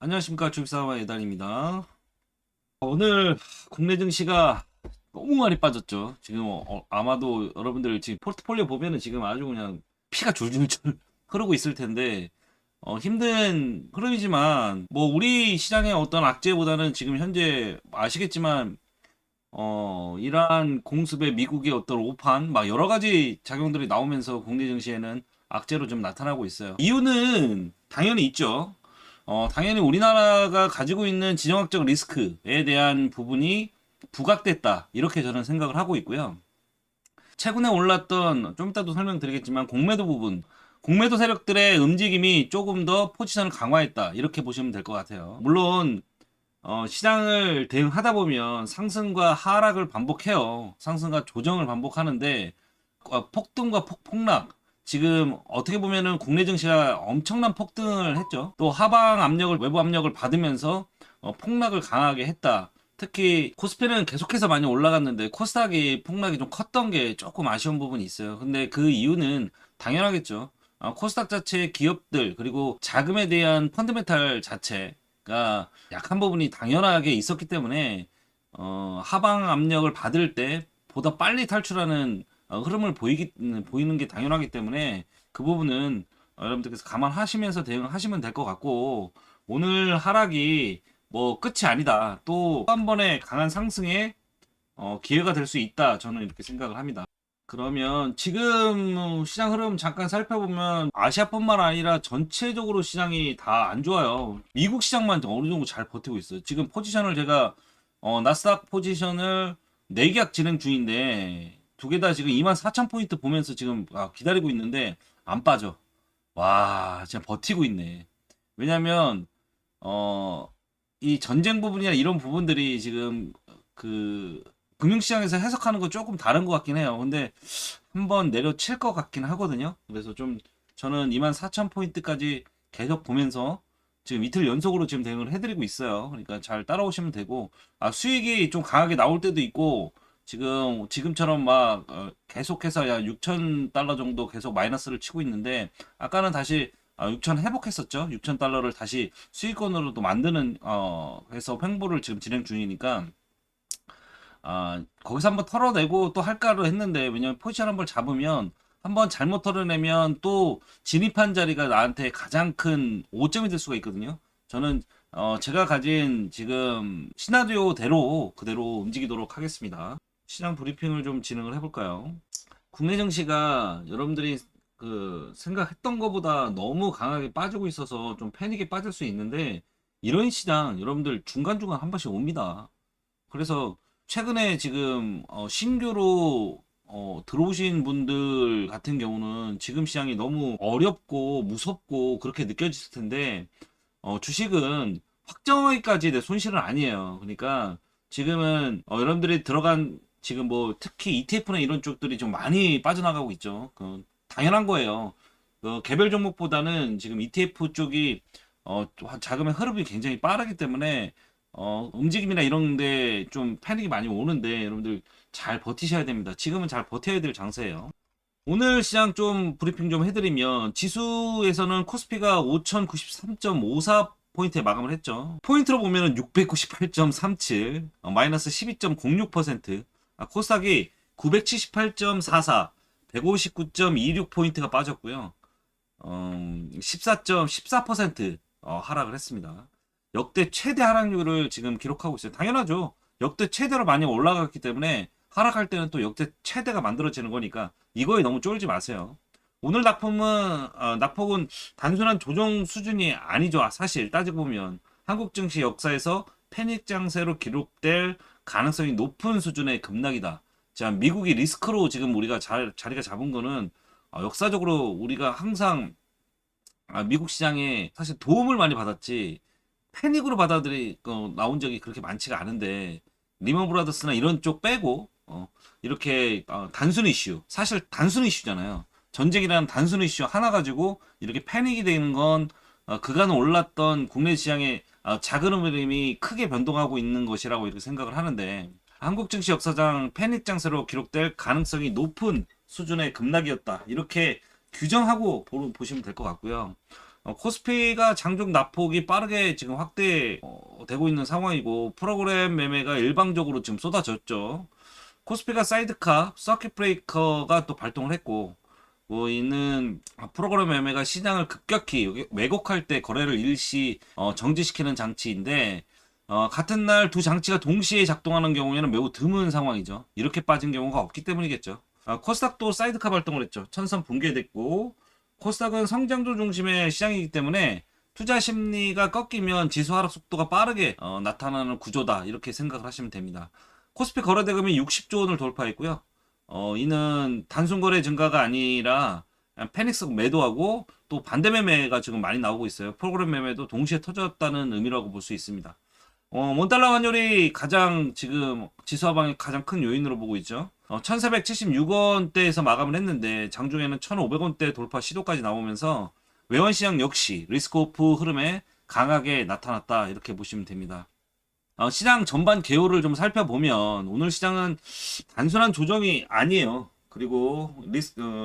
안녕하십니까, 주식사와 예단입니다. 오늘 국내 증시가 너무 많이 빠졌죠. 지금 아마도 여러분들 지금 포트폴리오 보면은 지금 아주 그냥 피가 줄줄줄 흐르고 있을 텐데 힘든 흐름이지만 뭐 우리 시장의 어떤 악재보다는 지금 현재 아시겠지만 이러한 공습에 미국의 어떤 오판 막 여러 가지 작용들이 나오면서 국내 증시에는 악재로 좀 나타나고 있어요. 이유는 당연히 있죠. 당연히 우리나라가 가지고 있는 지정학적 리스크에 대한 부분이 부각됐다. 이렇게 저는 생각을 하고 있고요. 최근에 올랐던, 좀 이따도 설명드리겠지만, 공매도 부분, 공매도 세력들의 움직임이 조금 더 포지션을 강화했다. 이렇게 보시면 될 것 같아요. 물론, 시장을 대응하다 보면 상승과 하락을 반복해요. 상승과 조정을 반복하는데, 폭등과 폭락, 지금 어떻게 보면은 국내 증시가 엄청난 폭등을 했죠. 또 하방 압력을 외부 압력을 받으면서 폭락을 강하게 했다. 특히 코스피는 계속해서 많이 올라갔는데 코스닥이 폭락이 좀 컸던 게 조금 아쉬운 부분이 있어요. 근데 그 이유는 당연하겠죠. 코스닥 자체의 기업들 그리고 자금에 대한 펀드멘탈 자체가 약한 부분이 당연하게 있었기 때문에 하방 압력을 받을 때 보다 빨리 탈출하는 흐름을 보이는 게 당연하기 때문에 그 부분은 여러분들께서 감안하시면서 대응하시면 될 것 같고, 오늘 하락이 뭐 끝이 아니다. 또 한 번의 강한 상승에 기회가 될 수 있다. 저는 이렇게 생각을 합니다. 그러면 지금 시장 흐름 잠깐 살펴보면 아시아뿐만 아니라 전체적으로 시장이 다 안 좋아요. 미국 시장만 어느 정도 잘 버티고 있어요. 지금 포지션을 제가 나스닥 포지션을 4계약 진행 중인데 두 개 다 지금 24,000포인트 보면서 지금 기다리고 있는데 안 빠져. 와, 진짜 버티고 있네. 왜냐면 어, 이 전쟁 부분이나 이런 부분들이 지금 그 금융시장에서 해석하는 거 조금 다른 것 같긴 해요. 근데 한번 내려칠 것 같긴 하거든요. 그래서 좀 저는 24,000포인트까지 계속 보면서 지금 이틀 연속으로 지금 대응을 해드리고 있어요. 그러니까 잘 따라오시면 되고, 수익이 좀 강하게 나올 때도 있고, 지금처럼 막 계속해서 야 6,000달러 정도 계속 마이너스를 치고 있는데, 아까는 다시 6,000 회복했었죠. 6,000달러를 다시 수익권으로 또 만드는 해서 횡보를 지금 진행 중이니까 거기서 한번 털어내고 또 할까를 했는데, 왜냐면 포지션 한번 잡으면 한번 잘못 털어내면 또 진입한 자리가 나한테 가장 큰 오점이 될 수가 있거든요. 저는 제가 가진 지금 시나리오대로 그대로 움직이도록 하겠습니다. 시장 브리핑을 좀 진행을 해볼까요? 국내 증시가 여러분들이 그 생각했던 것보다 너무 강하게 빠지고 있어서 좀 패닉에 빠질 수 있는데, 이런 시장 여러분들 중간중간 한 번씩 옵니다. 그래서 최근에 지금 신규로 들어오신 분들 같은 경우는 지금 시장이 너무 어렵고 무섭고 그렇게 느껴졌을 텐데, 주식은 확정하기까지 내 손실은 아니에요. 그러니까 지금은 여러분들이 들어간 지금 뭐 특히 ETF나 이런 쪽들이 좀 많이 빠져나가고 있죠. 당연한 거예요. 개별 종목보다는 지금 ETF 쪽이 자금의 흐름이 굉장히 빠르기 때문에 움직임이나 이런데 좀 패닉이 많이 오는데 여러분들 잘 버티셔야 됩니다. 지금은 잘 버텨야 될 장세예요. 오늘 시장 좀 브리핑 좀 해드리면, 지수에서는 코스피가 5093.54 포인트에 마감을 했죠. 포인트로 보면은 698.37, 마이너스 12.06%, 코스닥이 978.44, 159.26 포인트가 빠졌고요. 14.14% 하락을 했습니다. 역대 최대 하락률을 지금 기록하고 있어요. 당연하죠. 역대 최대로 많이 올라갔기 때문에 하락할 때는 또 역대 최대가 만들어지는 거니까 이거에 너무 쫄지 마세요. 오늘 낙폭은 단순한 조정 수준이 아니죠. 사실 따지고 보면 한국 증시 역사에서 패닉 장세로 기록될 가능성이 높은 수준의 급락이다. 자, 미국이 리스크로 지금 우리가 자리가 잡은 거는 역사적으로 우리가 항상 미국 시장에 사실 도움을 많이 받았지 패닉으로 나온 적이 그렇게 많지가 않은데, 리먼 브라더스나 이런 쪽 빼고 이렇게 단순 이슈, 사실 단순 이슈잖아요. 전쟁이라는 단순 이슈 하나 가지고 이렇게 패닉이 되는 건 그간 올랐던 국내 시장의 작은 흐름이 크게 변동하고 있는 것이라고 이렇게 생각을 하는데, 한국 증시 역사상 패닉 장세로 기록될 가능성이 높은 수준의 급락이었다. 이렇게 규정하고 보시면 될 것 같고요. 코스피가 장중 낙폭이 빠르게 지금 확대되고 있는 상황이고 프로그램 매매가 일방적으로 지금 쏟아졌죠. 코스피가 사이드카, 서킷 브레이커가 또 발동을 했고 뭐 이는 프로그램 매매가 시장을 급격히 왜곡할 때 거래를 일시 정지시키는 장치인데 같은 날 두 장치가 동시에 작동하는 경우에는 매우 드문 상황이죠. 이렇게 빠진 경우가 없기 때문이겠죠. 코스닥도 사이드카 발동을 했죠. 천선 붕괴됐고 코스닥은 성장주 중심의 시장이기 때문에 투자 심리가 꺾이면 지수 하락 속도가 빠르게 나타나는 구조다 이렇게 생각을 하시면 됩니다. 코스피 거래대금이 60조 원을 돌파했고요. 이는 단순 거래 증가가 아니라 패닉스 매도하고 또 반대 매매가 지금 많이 나오고 있어요. 프로그램 매매도 동시에 터졌다는 의미라고 볼 수 있습니다. 원달러 환율이 가장 지금 지수 하방의 가장 큰 요인으로 보고 있죠. 1476원대에서 마감을 했는데 장중에는 1500원대 돌파 시도까지 나오면서 외환시장 역시 리스크오프 흐름에 강하게 나타났다 이렇게 보시면 됩니다. 시장 전반 개요를 좀 살펴보면 오늘 시장은 단순한 조정이 아니에요. 그리고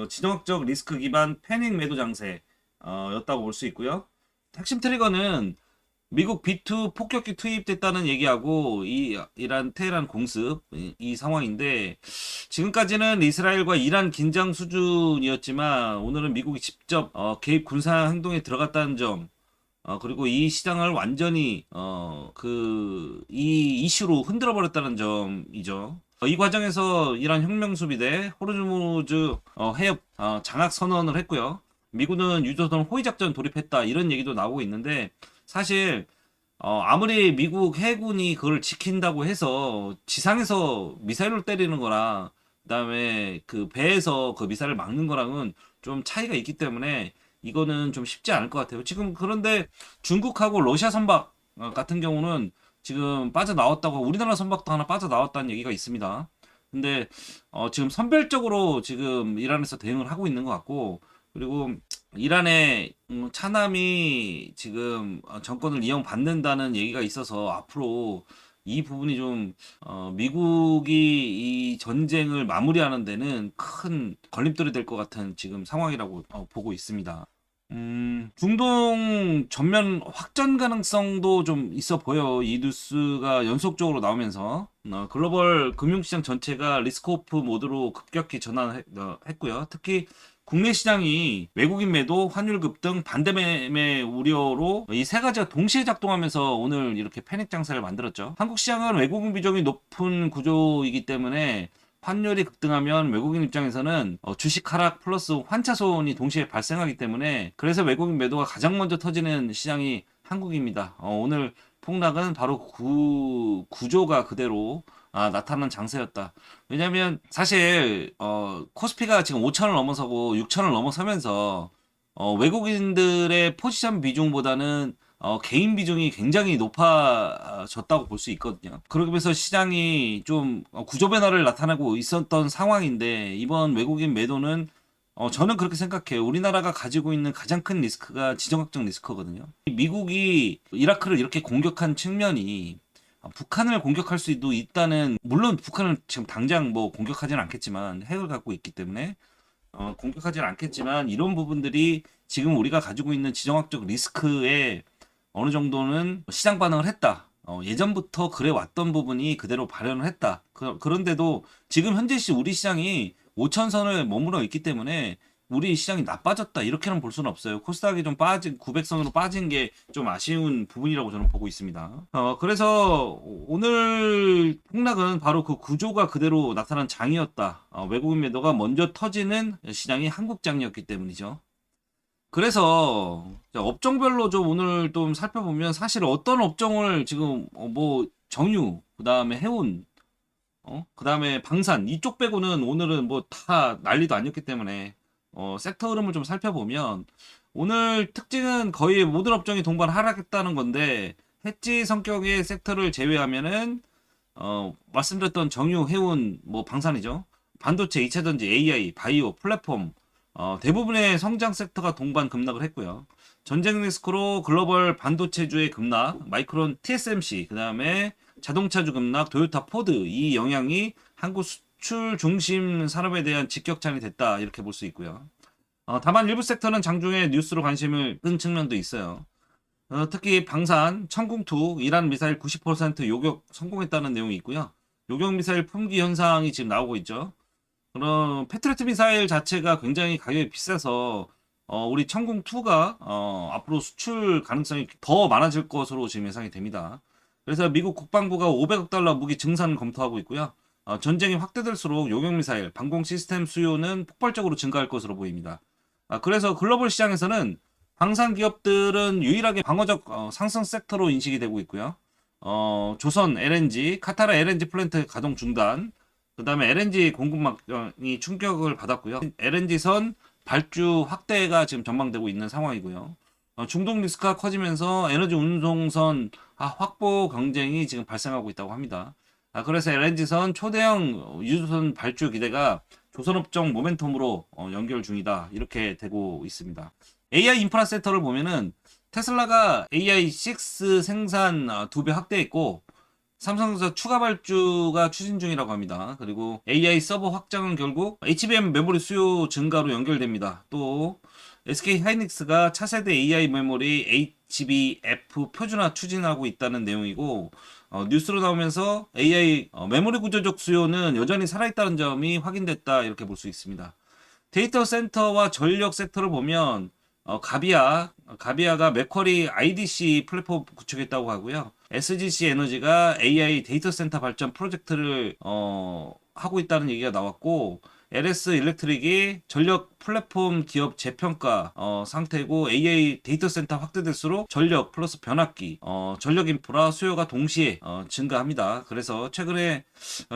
지정학적 리스크 기반 패닉 매도 장세 였다고 볼 수 있고요. 핵심 트리거는 미국 B2 폭격기 투입됐다는 얘기하고 이란 테헤란 공습 이 상황인데 지금까지는 이스라엘과 이란 긴장 수준이었지만 오늘은 미국이 직접 개입 군사 행동에 들어갔다는 점 그리고 이 시장을 완전히 이 이슈로 흔들어 버렸다는 점이죠. 이 과정에서 이란 혁명수비대 호르무즈 해협 장악 선언을 했고요. 미군은 유조선 호위작전 돌입했다 이런 얘기도 나오고 있는데 사실 아무리 미국 해군이 그걸 지킨다고 해서 지상에서 미사일을 때리는 거랑 그다음에 그 배에서 그 미사일을 막는 거랑은 좀 차이가 있기 때문에 이거는 좀 쉽지 않을 것 같아요. 지금 그런데 중국하고 러시아 선박 같은 경우는 지금 빠져나왔다고 우리나라 선박도 하나 빠져나왔다는 얘기가 있습니다. 근데 지금 선별적으로 지금 이란에서 대응을 하고 있는 것 같고 그리고 이란의 차남이 지금 정권을 이용받는다는 얘기가 있어서 앞으로 이 부분이 좀 미국이 이 전쟁을 마무리하는 데는 큰 걸림돌이 될 것 같은 지금 상황이라고 보고 있습니다. 중동 전면 확전 가능성도 좀 있어 보여. 이 뉴스가 연속적으로 나오면서 글로벌 금융시장 전체가 리스크오프 모드로 급격히 전환했고요. 특히 국내 시장이 외국인 매도, 환율 급등, 반대 매매 우려로 이 세 가지가 동시에 작동하면서 오늘 이렇게 패닉 장세를 만들었죠. 한국 시장은 외국인 비중이 높은 구조이기 때문에 환율이 급등하면 외국인 입장에서는 주식 하락 플러스 환차손이 동시에 발생하기 때문에 그래서 외국인 매도가 가장 먼저 터지는 시장이 한국입니다. 오늘 폭락은 바로 구조가 그대로 나타나는 장세였다. 왜냐면 사실 코스피가 지금 5천을 넘어서고 6천을 넘어서면서 외국인들의 포지션 비중보다는 개인 비중이 굉장히 높아졌다고 볼 수 있거든요. 그러면서 시장이 좀 구조 변화를 나타내고 있었던 상황인데 이번 외국인 매도는 저는 그렇게 생각해요. 우리나라가 가지고 있는 가장 큰 리스크가 지정학적 리스크거든요. 미국이 이라크를 이렇게 공격한 측면이 북한을 공격할 수도 있다는 물론 북한을 지금 당장 뭐 공격하지는 않겠지만 핵을 갖고 있기 때문에 공격하지는 않겠지만 이런 부분들이 지금 우리가 가지고 있는 지정학적 리스크에 어느 정도는 시장 반응을 했다. 예전부터 그래 왔던 부분이 그대로 발현을 했다. 그런데도 지금 현재 우리 시장이 5천선을 머물러 있기 때문에 우리 시장이 나빠졌다. 이렇게는 볼 수는 없어요. 코스닥이 좀 빠진 900선으로 빠진 게 좀 아쉬운 부분이라고 저는 보고 있습니다. 그래서 오늘 폭락은 바로 그 구조가 그대로 나타난 장이었다. 외국인 매도가 먼저 터지는 시장이 한국장이었기 때문이죠. 그래서 업종별로 좀 오늘 좀 살펴보면 사실 어떤 업종을 지금 뭐 정유, 그다음에 해운, 그다음에 방산 이쪽 빼고는 오늘은 뭐 다 난리도 아니었기 때문에 섹터 흐름을 좀 살펴보면 오늘 특징은 거의 모든 업종이 동반 하락했다는 건데 해지 성격의 섹터를 제외하면은 말씀드렸던 정유, 해운, 뭐 방산이죠. 반도체, 2차전지, AI, 바이오, 플랫폼 대부분의 성장 섹터가 동반 급락을 했고요. 전쟁 리스크로 글로벌 반도체주의 급락, 마이크론 TSMC, 그 다음에 자동차주 급락, 도요타 포드 이 영향이 한국 수출 중심 산업에 대한 직격탄이 됐다 이렇게 볼 수 있고요. 다만 일부 섹터는 장중에 뉴스로 관심을 끈 측면도 있어요. 특히 방산, 천궁2 이란 미사일 90% 요격 성공했다는 내용이 있고요. 요격 미사일 품귀 현상이 지금 나오고 있죠. 그럼 패트리어트 미사일 자체가 굉장히 가격이 비싸서 우리 천궁2가 앞으로 수출 가능성이 더 많아질 것으로 지금 예상이 됩니다. 그래서 미국 국방부가 500억 달러 무기 증산 검토하고 있고요. 전쟁이 확대될수록 요격 미사일, 방공 시스템 수요는 폭발적으로 증가할 것으로 보입니다. 그래서 글로벌 시장에서는 방산 기업들은 유일하게 방어적 상승 섹터로 인식이 되고 있고요. 조선 LNG, 카타르 LNG 플랜트 가동 중단, 그 다음에 LNG 공급망이 충격을 받았고요. LNG선 발주 확대가 지금 전망되고 있는 상황이고요. 중동 리스크가 커지면서 에너지 운송선 확보 경쟁이 지금 발생하고 있다고 합니다. 그래서 LNG선 초대형 유조선 발주 기대가 조선업종 모멘텀으로 연결 중이다. 이렇게 되고 있습니다. AI 인프라 섹터를 보면은 테슬라가 AI6 생산 2배 확대했고 삼성전자 추가 발주가 추진 중이라고 합니다. 그리고 AI 서버 확장은 결국 HBM 메모리 수요 증가로 연결됩니다. 또 SK 하이닉스가 차세대 AI 메모리 HBF 표준화 추진하고 있다는 내용이고 뉴스로 나오면서 AI 메모리 구조적 수요는 여전히 살아있다는 점이 확인됐다 이렇게 볼 수 있습니다. 데이터 센터와 전력 섹터를 보면 가비아가 맥쿼리 IDC 플랫폼 구축했다고 하고요. SGC 에너지가 AI 데이터 센터 발전 프로젝트를 하고 있다는 얘기가 나왔고 LS 일렉트릭이 전력 플랫폼 기업 재평가 상태고 AI 데이터 센터 확대될수록 전력 플러스 변압기 전력 인프라 수요가 동시에 증가합니다. 그래서 최근에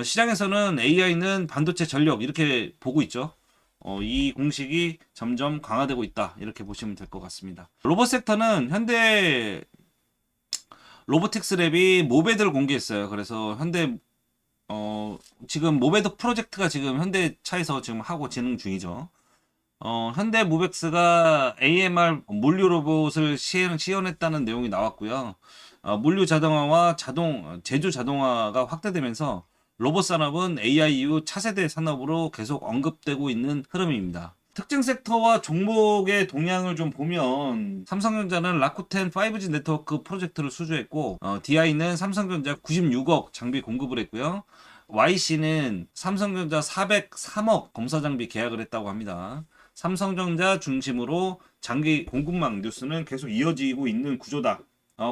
시장에서는 AI는 반도체 전력 이렇게 보고 있죠. 이 공식이 점점 강화되고 있다 이렇게 보시면 될 것 같습니다. 로봇 섹터는 현대 로보틱스 랩이 모베드를 공개했어요. 그래서 지금 모베드 프로젝트가 지금 현대차에서 지금 하고 진행 중이죠. 현대 무벡스가 AMR 물류 로봇을 시연했다는 내용이 나왔고요. 물류 자동화와 제조 자동화가 확대되면서 로봇 산업은 AI 이후 차세대 산업으로 계속 언급되고 있는 흐름입니다. 특징 섹터와 종목의 동향을 좀 보면 삼성전자는 라쿠텐 5G 네트워크 프로젝트를 수주했고 DI는 삼성전자 96억 장비 공급을 했고요. YC는 삼성전자 403억 검사 장비 계약을 했다고 합니다. 삼성전자 중심으로 장기 공급망 뉴스는 계속 이어지고 있는 구조다.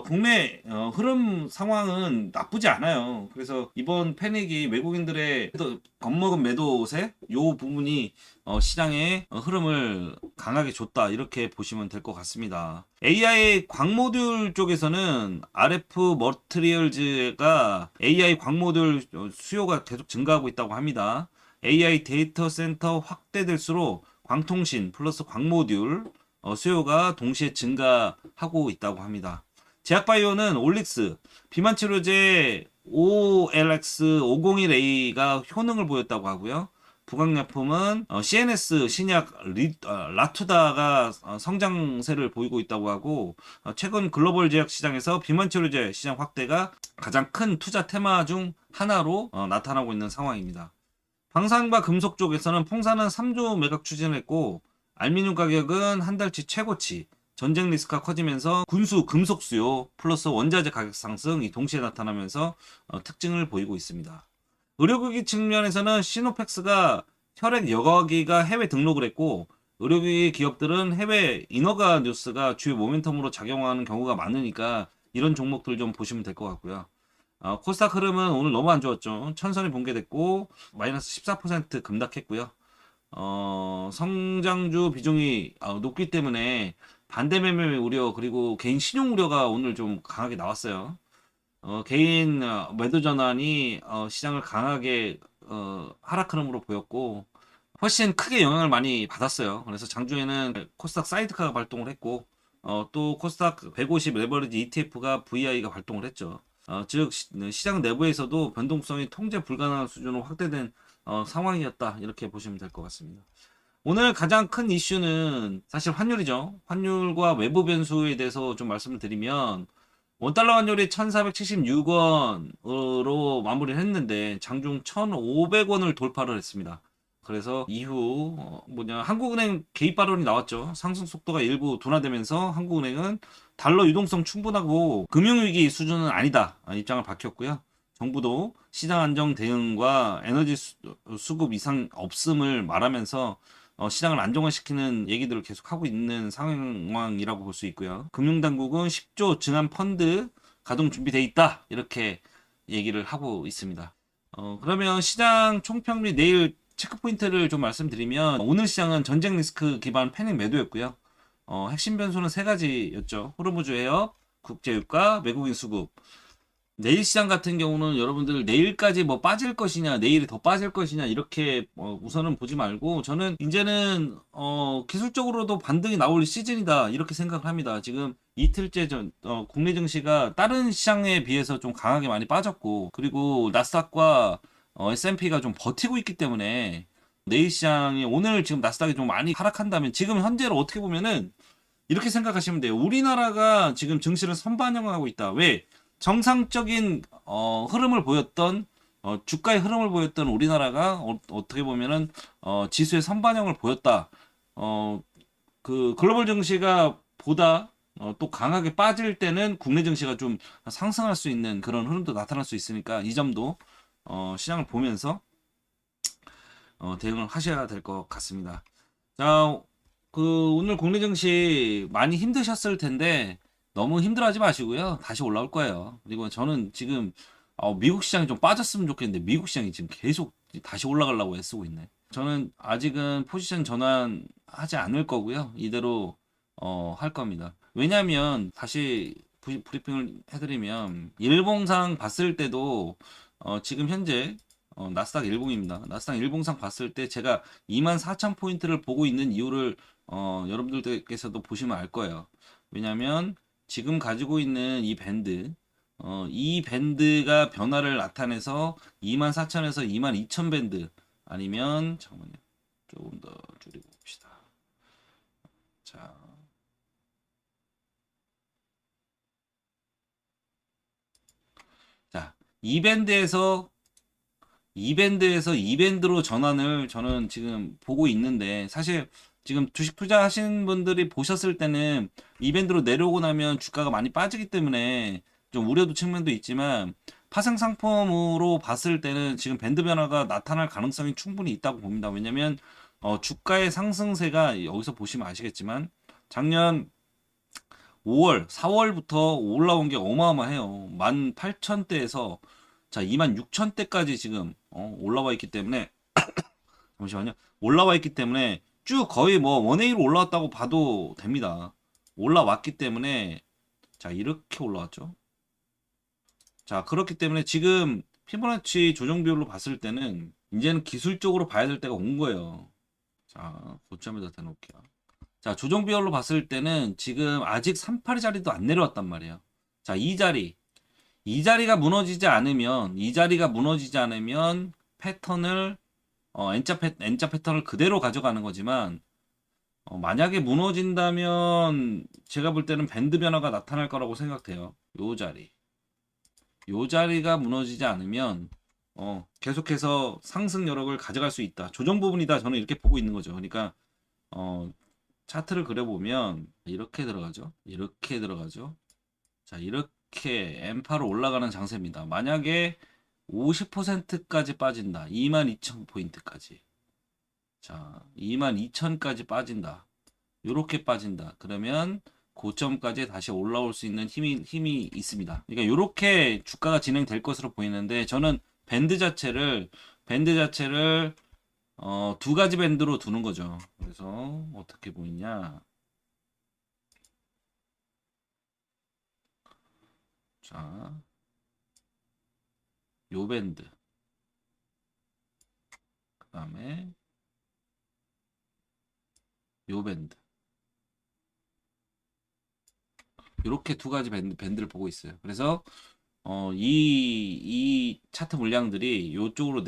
국내 흐름 상황은 나쁘지 않아요. 그래서 이번 패닉이 외국인들의 겁먹은 매도세 요 부분이 시장의 흐름을 강하게 줬다 이렇게 보시면 될 것 같습니다. AI 광모듈 쪽에서는 RF 머트리얼즈가 AI 광모듈 수요가 계속 증가하고 있다고 합니다. AI 데이터 센터 확대될수록 광통신 플러스 광모듈 수요가 동시에 증가하고 있다고 합니다. 제약바이오는 올릭스, 비만 치료제 OLX501A가 효능을 보였다고 하고요. 부강약품은 CNS 신약 라투다가 성장세를 보이고 있다고 하고 최근 글로벌 제약 시장에서 비만 치료제 시장 확대가 가장 큰 투자 테마 중 하나로 나타나고 있는 상황입니다. 방산과 금속 쪽에서는 풍산은 3조 매각 추진했고 알루미늄 가격은 한 달치 최고치 전쟁 리스크가 커지면서 군수 금속 수요 플러스 원자재 가격 상승이 동시에 나타나면서 특징을 보이고 있습니다. 의료기기 측면에서는 시노펙스가 혈액 여과기가 해외 등록을 했고 의료기기 기업들은 해외 인허가 뉴스가 주요 모멘텀으로 작용하는 경우가 많으니까 이런 종목들 좀 보시면 될 것 같고요. 코스닥 흐름은 오늘 너무 안 좋았죠. 천선이 붕괴됐고 마이너스 14% 급락했고요. 성장주 비중이 높기 때문에 반대 매매 우려 그리고 개인 신용 우려가 오늘 좀 강하게 나왔어요. 개인 매도 전환이 시장을 강하게 하락 흐름으로 보였고 훨씬 크게 영향을 많이 받았어요. 그래서 장중에는 코스닥 사이드카가 발동을 했고 또 코스닥 150 레버리지 ETF가 VI가 발동을 했죠. 즉 시장 내부에서도 변동성이 통제 불가능한 수준으로 확대된 상황이었다 이렇게 보시면 될 것 같습니다. 오늘 가장 큰 이슈는 사실 환율이죠. 환율과 외부 변수에 대해서 좀 말씀을 드리면 원달러 환율이 1476원으로 마무리를 했는데 장중 1500원을 돌파를 했습니다. 그래서 이후 한국은행 개입 발언이 나왔죠. 상승 속도가 일부 둔화되면서 한국은행은 달러 유동성 충분하고 금융위기 수준은 아니다 입장을 밝혔고요. 정부도 시장 안정 대응과 에너지 수급 이상 없음을 말하면서 시장을 안정화시키는 얘기들을 계속하고 있는 상황이라고 볼 수 있고요. 금융당국은 10조 증한 펀드 가동 준비돼 있다 이렇게 얘기를 하고 있습니다. 그러면 시장 총평리 내일 체크 포인트를 좀 말씀드리면 오늘 시장은 전쟁 리스크 기반 패닉 매도였고요. 핵심 변수는 세 가지였죠. 호르무즈 해협, 국제유가, 외국인 수급. 내일 시장 같은 경우는 여러분들 내일까지 뭐 빠질 것이냐, 내일이 더 빠질 것이냐 이렇게 우선은 보지 말고 저는 이제는 기술적으로도 반등이 나올 시즌이다 이렇게 생각을 합니다. 지금 이틀째 전 국내 증시가 다른 시장에 비해서 좀 강하게 많이 빠졌고 그리고 나스닥과 S&P가 좀 버티고 있기 때문에 내일 시장이 오늘 지금 나스닥이 좀 많이 하락한다면 지금 현재로 어떻게 보면은 이렇게 생각하시면 돼요. 우리나라가 지금 증시를 선반영하고 있다. 왜? 정상적인 흐름을 보였던 주가의 흐름을 보였던 우리나라가 어떻게 보면은 지수의 선반영을 보였다. 그 글로벌 증시가 보다 또 강하게 빠질 때는 국내 증시가 좀 상승할 수 있는 그런 흐름도 나타날 수 있으니까 이 점도 시장을 보면서 대응을 하셔야 될 것 같습니다. 자, 오늘 국내 증시 많이 힘드셨을 텐데 너무 힘들어하지 마시고요. 다시 올라올 거예요. 그리고 저는 지금 미국 시장이 좀 빠졌으면 좋겠는데 미국 시장이 지금 계속 다시 올라가려고 애쓰고 있네. 저는 아직은 포지션 전환하지 않을 거고요. 이대로 할 겁니다. 왜냐하면 다시 브리핑을 해드리면 일봉상 봤을 때도 지금 현재 나스닥 일봉입니다. 나스닥 일봉상 봤을 때 제가 24,000포인트를 보고 있는 이유를 여러분들께서도 보시면 알 거예요. 왜냐하면 지금 가지고 있는 이 밴드가 변화를 나타내서 24,000에서 22,000 밴드 아니면 잠깐만요. 조금 더 줄이고 봅시다. 자, 이 밴드로 전환을 저는 지금 보고 있는데 사실 지금 주식 투자하신 분들이 보셨을 때는 이 밴드로 내려오고 나면 주가가 많이 빠지기 때문에 좀 우려도 측면도 있지만 파생 상품으로 봤을 때는 지금 밴드 변화가 나타날 가능성이 충분히 있다고 봅니다. 왜냐면 주가의 상승세가 여기서 보시면 아시겠지만 작년 5월, 4월부터 올라온 게 어마어마해요. 18,000대에서 자, 26,000대까지 지금 올라와 있기 때문에 잠시만요. 올라와 있기 때문에 쭉 거의 뭐 원웨이로 올라왔다고 봐도 됩니다. 올라왔기 때문에 자, 이렇게 올라왔죠. 자, 그렇기 때문에 지금 피보나치 조정 비율로 봤을 때는 이제는 기술적으로 봐야 될 때가 온 거예요. 자, 고점에다 대놓을게요. 자, 조정 비율로 봤을 때는 지금 아직 38의 자리도 안 내려왔단 말이에요. 자, 이 자리가 무너지지 않으면 패턴을 N자 패턴을 그대로 가져가는 거지만 만약에 무너진다면 제가 볼 때는 밴드 변화가 나타날 거라고 생각돼요. 요 자리가 무너지지 않으면 계속해서 상승 여력을 가져갈 수 있다. 조정 부분이다. 저는 이렇게 보고 있는 거죠. 그러니까 차트를 그려보면 이렇게 들어가죠. 이렇게 들어가죠. 자, 이렇게 엠파로 올라가는 장세입니다. 만약에 50%까지 빠진다. 22,000포인트까지. 자, 22,000까지 빠진다. 요렇게 빠진다. 그러면 고점까지 다시 올라올 수 있는 힘이 있습니다. 그러니까 요렇게 주가가 진행될 것으로 보이는데 저는 밴드 자체를 두 가지 밴드로 두는 거죠. 그래서 어떻게 보이냐? 자, 요 밴드. 그다음에 요 밴드. 이렇게 두 가지 밴드를 보고 있어요. 그래서 이 차트 물량들이 이쪽으로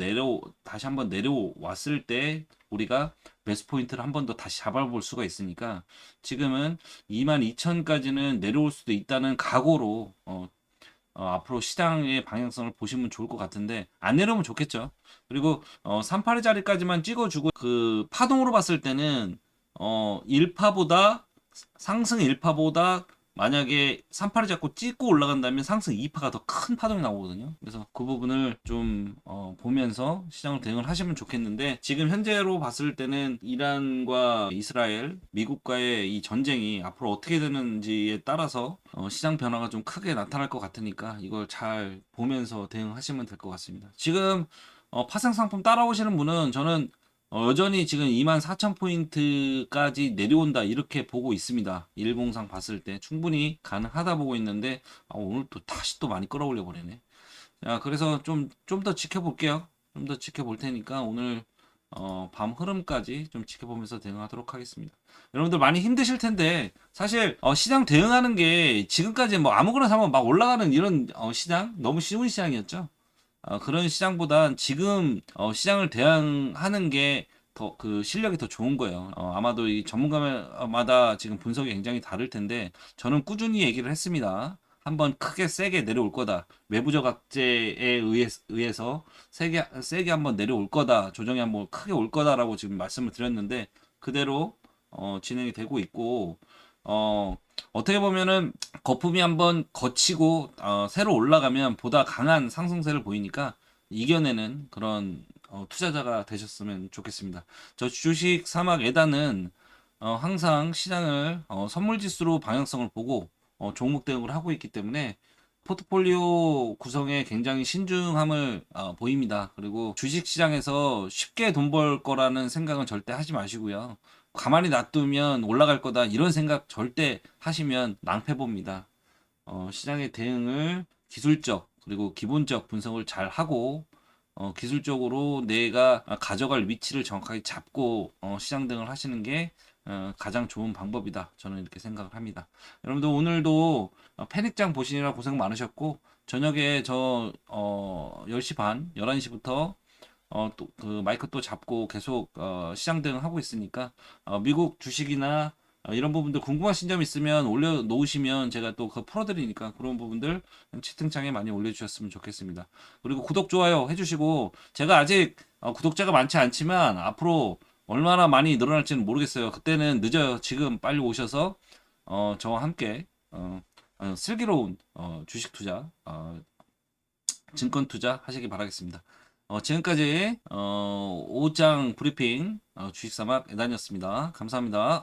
다시 한번 내려왔을 때 우리가 매수 포인트를 한 번 더 다시 잡아볼 수가 있으니까 지금은 22,000까지는 내려올 수도 있다는 각오로 앞으로 시장의 방향성을 보시면 좋을 것 같은데 안 내려오면 좋겠죠. 그리고 3파리 자리까지만 찍어주고 그 파동으로 봤을 때는 1파보다 상승 1파보다 만약에 3파를 잡고 찍고 올라간다면 상승 2파가 더 큰 파동이 나오거든요. 그래서 그 부분을 좀 보면서 시장을 대응을 하시면 좋겠는데 지금 현재로 봤을 때는 이란과 이스라엘, 미국과의 이 전쟁이 앞으로 어떻게 되는지에 따라서 시장 변화가 좀 크게 나타날 것 같으니까 이걸 잘 보면서 대응하시면 될 것 같습니다. 지금 파생 상품 따라오시는 분은 저는 여전히 지금 24,000포인트까지 내려온다 이렇게 보고 있습니다. 일봉상 봤을 때 충분히 가능하다 보고 있는데 오늘 또 다시 또 많이 끌어올려 버리네. 자, 그래서 좀 더 지켜볼게요. 좀 더 지켜볼 테니까 오늘 밤 흐름까지 좀 지켜보면서 대응하도록 하겠습니다. 여러분들 많이 힘드실 텐데 사실 시장 대응하는 게 지금까지 뭐 아무거나 사면 막 올라가는 이런 시장 너무 쉬운 시장이었죠. 그런 시장보단 지금 시장을 대응하는 게 더 그 실력이 더 좋은 거예요. 아마도 이 전문가마다 지금 분석이 굉장히 다를 텐데 저는 꾸준히 얘기를 했습니다. 한번 크게 세게 내려올 거다. 외부적 악재에 의해서 세게 한번 내려올 거다. 조정이 한번 크게 올 거다라고 지금 말씀을 드렸는데 그대로 진행이 되고 있고 어떻게 보면은 거품이 한번 거치고 새로 올라가면 보다 강한 상승세를 보이니까 이겨내는 그런 투자자가 되셨으면 좋겠습니다. 저 주식 사막 에다는 항상 시장을 선물지수로 방향성을 보고 종목 대응을 하고 있기 때문에 포트폴리오 구성에 굉장히 신중함을 보입니다. 그리고 주식 시장에서 쉽게 돈 벌 거라는 생각은 절대 하지 마시고요. 가만히 놔두면 올라갈 거다 이런 생각 절대 하시면 낭패 봅니다. 시장의 대응을 기술적 그리고 기본적 분석을 잘 하고 기술적으로 내가 가져갈 위치를 정확하게 잡고 시장 대응을 하시는 게 가장 좋은 방법이다. 저는 이렇게 생각을 합니다. 여러분들 오늘도 패닉장 보시느라 고생 많으셨고 저녁에 저 10시 반, 11시부터 또 그 마이크 또 잡고 계속 시장 대응하고 있으니까 미국 주식이나 이런 부분들 궁금하신 점 있으면 올려 놓으시면 제가 또 그 풀어드리니까 그런 부분들 채팅창에 많이 올려주셨으면 좋겠습니다. 그리고 구독, 좋아요 해주시고 제가 아직 구독자가 많지 않지만 앞으로 얼마나 많이 늘어날지는 모르겠어요. 그때는 늦어요. 지금 빨리 오셔서 저와 함께 슬기로운 주식 투자, 증권 투자 하시기 바라겠습니다. 지금까지 오장 브리핑 주식사막 에단이었습니다. 감사합니다.